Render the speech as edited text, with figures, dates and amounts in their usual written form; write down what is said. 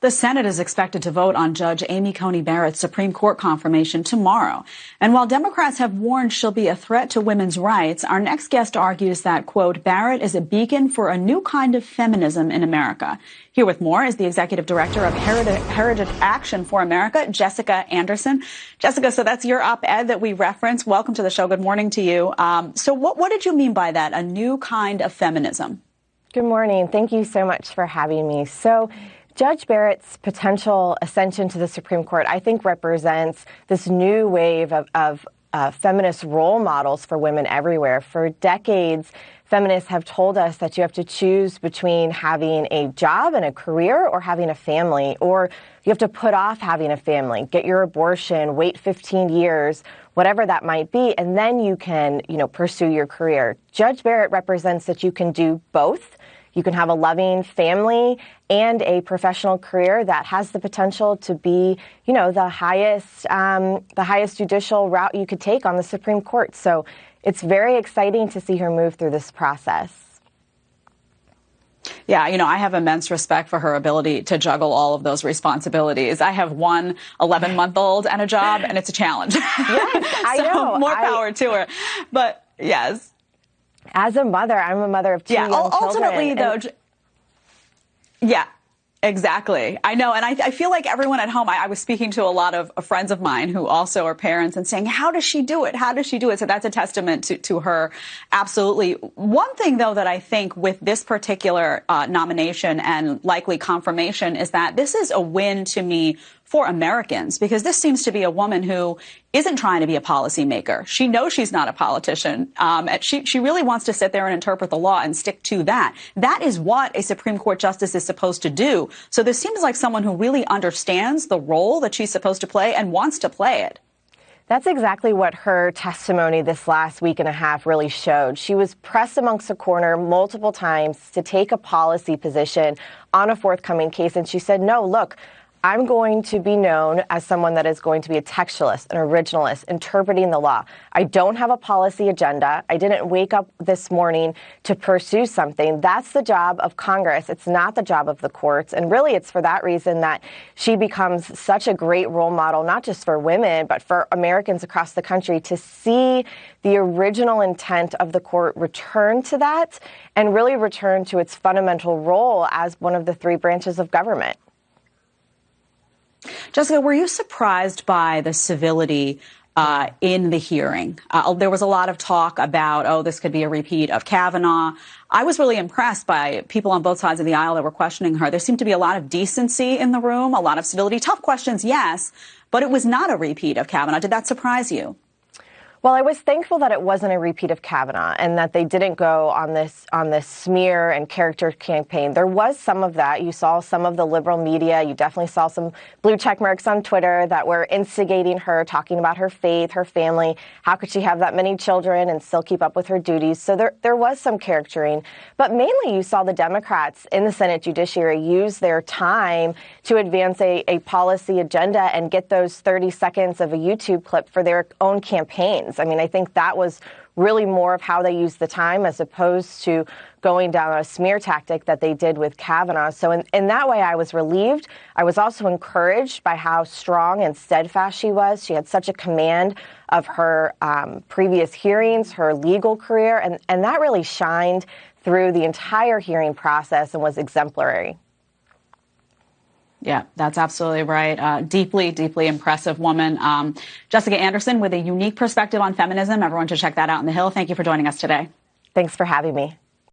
The Senate is expected to vote on Judge Amy Coney Barrett's Supreme Court confirmation tomorrow. And while Democrats have warned she'll be a threat to women's rights, our next guest argues that, quote, Barrett is a beacon for a new kind of feminism in America. Here with more is the executive director of Heritage Action for America, Jessica Anderson. Jessica, so that's your op-ed that we referenced. Welcome to the show. Good morning to you. So what did you mean by that, a new kind of feminism? Good morning. Thank you so much for having me. So Judge Barrett's potential ascension to the Supreme Court, I think, represents this new wave of feminist role models for women everywhere. For decades, feminists have told us that you have to choose between having a job and a career or having a family, or you have to put off having a family, get your abortion, wait 15 years, whatever that might be, and then you can, pursue your career. Judge Barrett represents that you can do both. You can have a loving family and a professional career that has the potential to be, the highest judicial route you could take on the Supreme Court. So it's very exciting to see her move through this process. Yeah, I have immense respect for her ability to juggle all of those responsibilities. I have one 11-month-old and a job, and it's a challenge. Yes, I know. More power to her. But yes. As a mother, I'm a mother of two young children. Ultimately, though, yeah, exactly. I know. And I feel like everyone at home, I was speaking to a lot of friends of mine who also are parents and saying, how does she do it? How does she do it? So that's a testament to her. Absolutely. One thing, though, that I think with this particular nomination and likely confirmation is that this is a win to me for Americans, because this seems to be a woman who isn't trying to be a policymaker. She knows she's not a politician. She really wants to sit there and interpret the law and stick to that. That is what a Supreme Court justice is supposed to do. So this seems like someone who really understands the role that she's supposed to play and wants to play it. That's exactly what her testimony this last week and a half really showed. She was pressed amongst a corner multiple times to take a policy position on a forthcoming case. And she said, no, look, I'm going to be known as someone that is going to be a textualist, an originalist, interpreting the law. I don't have a policy agenda. I didn't wake up this morning to pursue something. That's the job of Congress. It's not the job of the courts. And really, it's for that reason that she becomes such a great role model, not just for women, but for Americans across the country, to see the original intent of the court return to that and really return to its fundamental role as one of the three branches of government. Jessica, were you surprised by the civility in the hearing? There was a lot of talk about, this could be a repeat of Kavanaugh. I was really impressed by people on both sides of the aisle that were questioning her. There seemed to be a lot of decency in the room, a lot of civility. Tough questions, yes, but it was not a repeat of Kavanaugh. Did that surprise you? Well, I was thankful that it wasn't a repeat of Kavanaugh and that they didn't go on this smear and character campaign. There was some of that. You saw some of the liberal media. You definitely saw some blue check marks on Twitter that were instigating her, talking about her faith, her family. How could she have that many children and still keep up with her duties? So there was some charactering. But mainly you saw the Democrats in the Senate Judiciary use their time to advance a policy agenda and get those 30 seconds of a YouTube clip for their own campaigns. I mean, I think that was really more of how they used the time as opposed to going down a smear tactic that they did with Kavanaugh. So in that way, I was relieved. I was also encouraged by how strong and steadfast she was. She had such a command of her previous hearings, her legal career, and that really shined through the entire hearing process and was exemplary. Yeah, that's absolutely right. Deeply, deeply impressive woman. Jessica Anderson with a unique perspective on feminism. Everyone should check that out on The Hill. Thank you for joining us today. Thanks for having me.